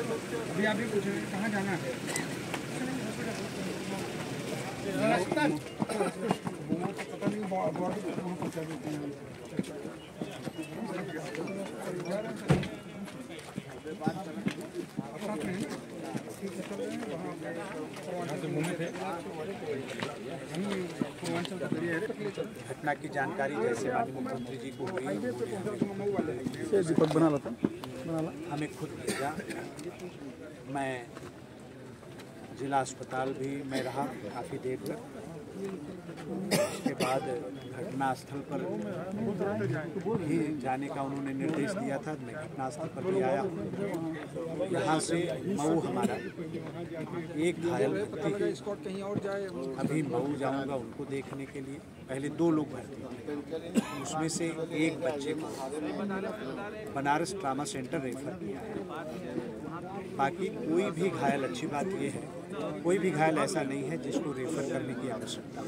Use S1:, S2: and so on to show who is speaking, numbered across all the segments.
S1: अभी आप भी पूछ रहे हैं कहाँ जाना है? पता नहीं बॉर्डर कहाँ पहुँचा देते हैं।
S2: घटना की जानकारी जैसे माननीय मुख्यमंत्री जी को हुई,
S1: दीपक बना ला
S2: हमें खुद भेजा। मैं जिला अस्पताल भी में रहा काफ़ी देर तक। उसके बाद घटनास्थल पर भी जाने का उन्होंने निर्देश दिया था। मैं घटनास्थल पर भी आया। यहाँ से मऊ हमारा एक घायल अभी मऊ जाऊँगा उनको देखने के लिए। पहले 2 लोग भर्ती थे, उसमें से एक बच्चे को बनारस ट्रामा सेंटर रेफर किया है। बाकी कोई भी घायल, अच्छी बात यह है कोई भी घायल ऐसा नहीं है जिसको रेफर करने की आवश्यकता हो।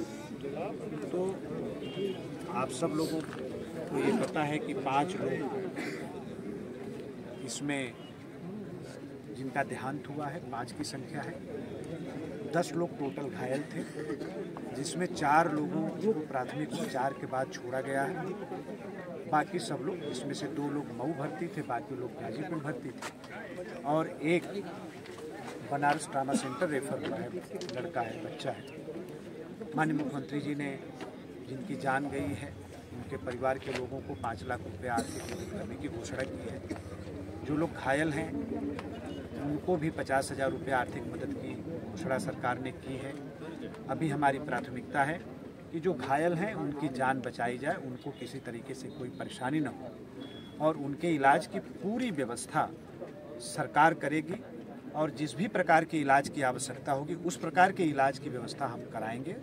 S2: तो आप सब लोगों को ये पता है कि 5 लोग इसमें जिनका देहांत हुआ है, 5 की संख्या है। 10 लोग टोटल घायल थे, जिसमें 4 लोगों को प्राथमिक उपचार के बाद छोड़ा गया है। बाकी सब लोग, इसमें से 2 लोग मऊ भर्ती थे, बाकी लोग गाजीपुर भर्ती थे और एक बनारस ट्रामा सेंटर रेफर हुआ है, लड़का है, बच्चा है। माननीय मुख्यमंत्री जी ने जिनकी जान गई है उनके परिवार के लोगों को 5 लाख रुपये आर्थिक मदद करने की घोषणा की है। जो लोग घायल हैं उनको भी 50,000 रुपये आर्थिक मदद की घोषणा सरकार ने की है। अभी हमारी प्राथमिकता है कि जो घायल हैं उनकी जान बचाई जाए, उनको किसी तरीके से कोई परेशानी न हो और उनके इलाज की पूरी व्यवस्था सरकार करेगी और जिस भी प्रकार के इलाज की आवश्यकता होगी उस प्रकार के इलाज की व्यवस्था हम कराएंगे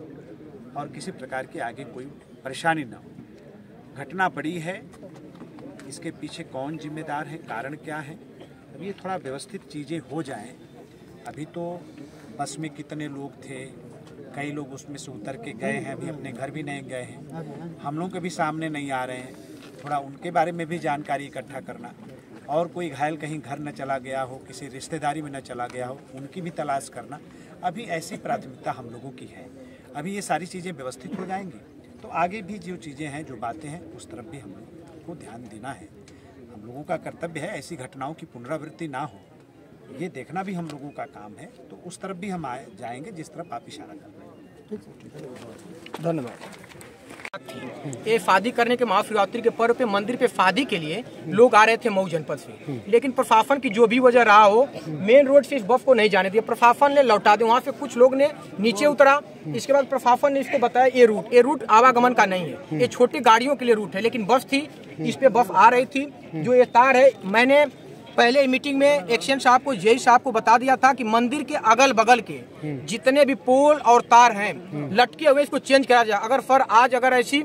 S2: और किसी प्रकार की आगे कोई परेशानी न हो। घटना बड़ी है, इसके पीछे कौन जिम्मेदार है, कारण क्या है, अभी ये थोड़ा व्यवस्थित चीज़ें हो जाएं। अभी तो बस में कितने लोग थे, कई लोग उसमें से उतर के गए हैं, अभी अपने घर भी नहीं गए हैं, हम लोग के भी सामने नहीं आ रहे हैं। थोड़ा उनके बारे में भी जानकारी इकट्ठा करना और कोई घायल कहीं घर न चला गया हो, किसी रिश्तेदारी में न चला गया हो, उनकी भी तलाश करना। अभी ऐसी प्राथमिकता हम लोगों की है। अभी ये सारी चीज़ें व्यवस्थित हो जाएंगी तो आगे भी जो चीज़ें हैं, जो बातें हैं, उस तरफ भी हम लोगों को ध्यान देना है। हम लोगों का कर्तव्य है ऐसी घटनाओं की पुनरावृत्ति ना हो, ये देखना भी हम लोगों का काम है। तो उस तरफ भी हम जाएंगे जिस तरफ आप इशारा कर रहे हैं।
S1: धन्यवाद।
S3: ये शादी करने के महाशिवरात्रि के पर्व पे मंदिर पे शादी के लिए लोग आ रहे थे मऊ जनपद से, लेकिन प्रशासन की जो भी वजह रहा हो, मेन रोड से इस बस को नहीं जाने दिया। प्रशासन ने लौटा दिया। वहाँ से कुछ लोग ने नीचे उतरा। इसके बाद प्रशासन ने इसको बताया ये रूट आवागमन का नहीं है, ये छोटी गाड़ियों के लिए रूट है। लेकिन बस थी, इस पे बस आ रही थी। जो ये तार है, मैंने पहले मीटिंग में एक्शन साहब को, जेई साहब को बता दिया था कि मंदिर के अगल बगल के जितने भी पोल और तार हैं लटके हुए, इसको चेंज करा जाए। अगर सर आज अगर ऐसी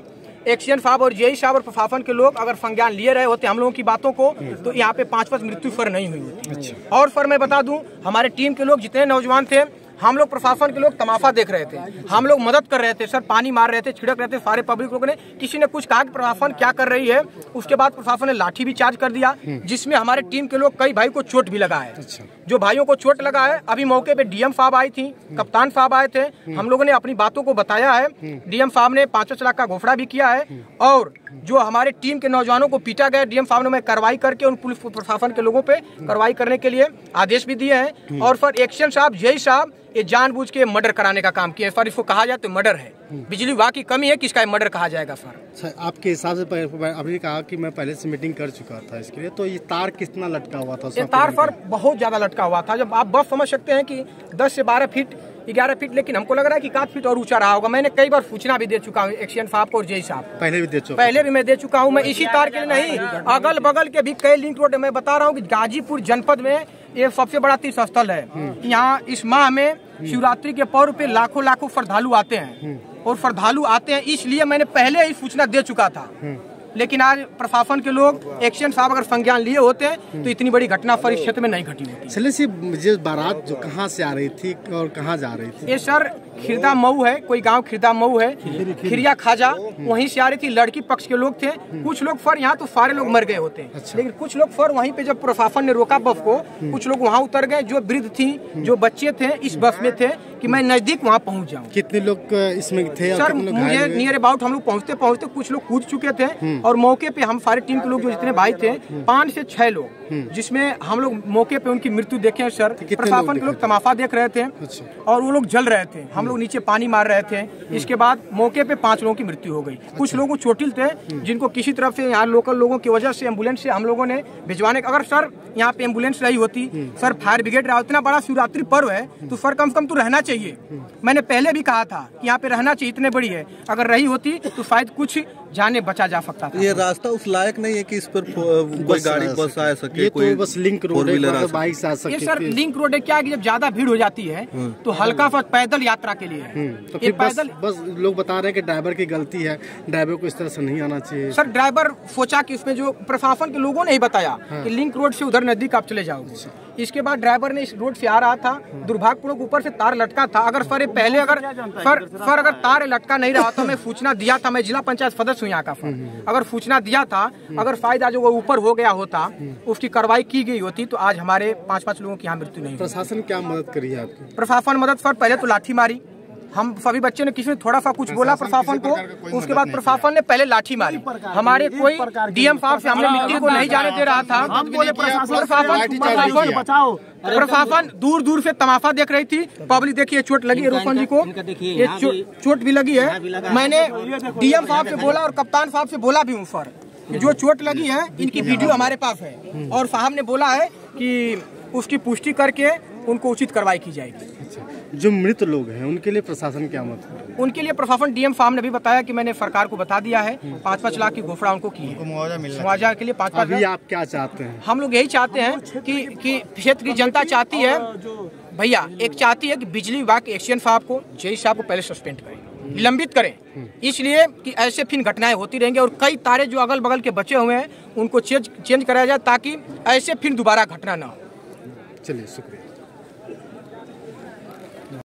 S3: एक्शन साहब और जेई साहब और प्रशासन के लोग अगर संज्ञान लिए रहे होते हम लोगों की बातों को, तो यहाँ पे 5 मृत्यु सर नहीं हुई होती। और सर मैं बता दूं, हमारे टीम के लोग जितने नौजवान थे, हम लोग प्रशासन के लोग तमाशा देख रहे थे, हम लोग मदद कर रहे थे। सर पानी मार रहे थे, छिड़क रहे थे, सारे पब्लिक लोगों ने, किसी ने कुछ कहा कि प्रशासन क्या कर रही है। उसके बाद प्रशासन ने लाठी भी चार्ज कर दिया, जिसमें हमारे टीम के लोग कई भाई को चोट भी लगा है। जो भाइयों को चोट लगा है, अभी मौके पे डीएम साहब आई थी, कप्तान साहब आए थे, हम लोगों ने अपनी बातों को बताया है। डीएम साहब ने 5 लाख का घोषणा भी किया है और जो हमारे टीम के नौजवानों को पीटा गया, डीएम साहब ने कार्रवाई करके उन पुलिस प्रशासन के लोगों पे कार्रवाई करने के लिए आदेश भी दिए हैं। और सर एक्शन साहब, जेई साहब ये जानबूझ के मर्डर कराने का काम किया है। सर इसको कहा जाए तो मर्डर है, बिजली विभाग की कमी है, किसका मर्डर कहा जाएगा। सर
S4: आपके हिसाब से अभी कहा कि मैं पहले से मीटिंग कर चुका था इसके लिए, तो ये तार कितना लटका हुआ था?
S3: ये तार सर बहुत ज्यादा लटका हुआ था। जब आप बस समझ सकते हैं कि 10 से 12 फीट 11 फीट, लेकिन हमको लग रहा है कि 1 फीट और ऊंचा रहा होगा। मैंने कई बार सूचना भी दे चुका हूँ एक्शन साहब को और जेई साहब को, पहले भी मैं दे चुका हूँ। मैं इसी तार के लिए नहीं, अगल बगल के भी कई लिंक रोड, मैं बता रहा हूँ कि गाजीपुर जनपद में ये सबसे बड़ा तीर्थ स्थल है। यहाँ इस माह में शिवरात्रि के पर्व पे लाखों श्रद्धालु आते हैं और श्रद्धालु आते हैं, इसलिए मैंने पहले ही सूचना दे चुका था। लेकिन आज प्रशासन के लोग एक्शन साहब अगर संज्ञान लिए होते तो इतनी बड़ी घटना पर इस क्षेत्र में नहीं घटी होती।
S4: चलिए सी जो बारात जो कहाँ से आ रही थी और कहाँ जा रही थी?
S3: ये सर खिरदा मऊ है, कोई गांव खिरदा मऊ है, खिरिया खाजा, वहीं से आ रही थी। लड़की पक्ष के लोग थे, कुछ लोग फर यहाँ तो सारे लोग मर गए होते हैं। अच्छा। लेकिन कुछ लोग फर वहीं पे जब प्रशासन ने रोका बस को, कुछ लोग वहाँ उतर गए। जो वृद्ध थी, जो बच्चे थे इस बस में थे कि मैं नजदीक वहाँ पहुँच जाऊँ।
S4: कितने लोग इसमें थे
S3: सर? मुझे नियर अबाउट हम लोग पहुँचते पहुँचते कुछ लोग कूद चुके थे और मौके पे हम सारे टीम के लोग जो जितने भाई थे 5 से 6 लोग, जिसमें हम लोग मौके पे उनकी मृत्यु देखे। सर प्रशासन के लोग तमाशा देख रहे थे और वो लोग जल रहे थे, हम लोग नीचे पानी मार रहे थे। इसके बाद मौके पे 5 लोगों की मृत्यु हो गई। कुछ लोग चोटिल थे जिनको किसी तरफ से यहाँ लोकल लोगों की वजह से एम्बुलेंस से हम लोगों ने भिजवाने। अगर सर यहाँ पे एम्बुलेंस रही होती, सर फायर ब्रिगेड रहा, इतना बड़ा शिवरात्रि पर्व है तो सर कम से कम तो रहना चाहिए। मैंने पहले भी कहा था कि यहाँ पे रहना चाहिए, इतने बड़ी है, अगर रही होती तो शायद कुछ जाने बचा जा सकता था।
S5: ये रास्ता उस लायक नहीं है कि इस पर कोई गाड़ी बस आ सके,
S4: ये
S5: कोई
S4: तो बस लिंक रोड है, बाइक आ सके।
S3: ये सर लिंक रोड है क्या कि जब ज्यादा भीड़ हो जाती है तो हल्का सा पैदल यात्रा के लिए है।
S4: तो फिर बस लोग बता रहे हैं कि ड्राइवर की गलती है, ड्राइवर को इस तरह से नहीं आना चाहिए।
S3: सर ड्राइवर सोचा कि उसमें जो प्रशासन के लोगों ने ही बताया कि लिंक रोड से उधर नजदीक आप चले जाओगे। इसके बाद ड्राइवर ने इस रोड से आ रहा था, दुर्भाग्यपूर्वक ऊपर से तार लटका था। अगर सर पहले अगर तार लटका नहीं रहा तो मैं सूचना दिया था, मैं जिला पंचायत सदस्य हूँ यहाँ का, अगर सूचना दिया था, अगर शायद आज वो ऊपर हो गया होता, उसकी कार्रवाई की गई होती तो आज हमारे 5-5 लोगों की यहाँ मृत्यु नहीं।
S4: प्रशासन क्या मदद करी है आपकी?
S3: प्रशासन मदद सर पहले तो लाठी मारी, हम सभी बच्चे ने किसी ने थोड़ा सा कुछ बोला प्रशासन को, उसके बाद प्रशासन ने पहले लाठी मारी। हमारे कोई डीएम साहब से हमने मिट्टी को नहीं जाने दे रहा था। प्रशासन दूर दूर से तमाशा देख रही थी। पब्लिक देखिए चोट लगी है, रोपन जी को ये चोट भी लगी है। मैंने डीएम साहब से बोला और कप्तान साहब से बोला भी हूँ सर, जो चोट लगी है इनकी वीडियो हमारे पास है और साहब ने बोला है कि उसकी पुष्टि करके उनको उचित कार्रवाई की जाएगी।
S4: जो मृत लोग हैं उनके लिए प्रशासन क्या मत है?
S3: उनके लिए प्रशासन डीएम साहब ने भी बताया कि मैंने सरकार को बता दिया है, 5-5 लाख की घोषणा उनको की है, मुआवजा के लिए 5-5 लाख।
S4: आप क्या चाहते हैं?
S3: हम लोग यही चाहते हैं कि क्षेत्र की जनता चाहती है भैया, एक चाहती है कि बिजली विभाग के एक्शन साहब को, जेई साहब को पहले सस्पेंड करें, निलंबित करें, इसलिए कि ऐसे फिर घटनाएं होती रहेंगी और कई तारे जो अगल बगल के बचे हुए हैं उनको चेंज कराया जाए ताकि ऐसे फिर दोबारा घटना न हो।
S4: चलिए शुक्रिया।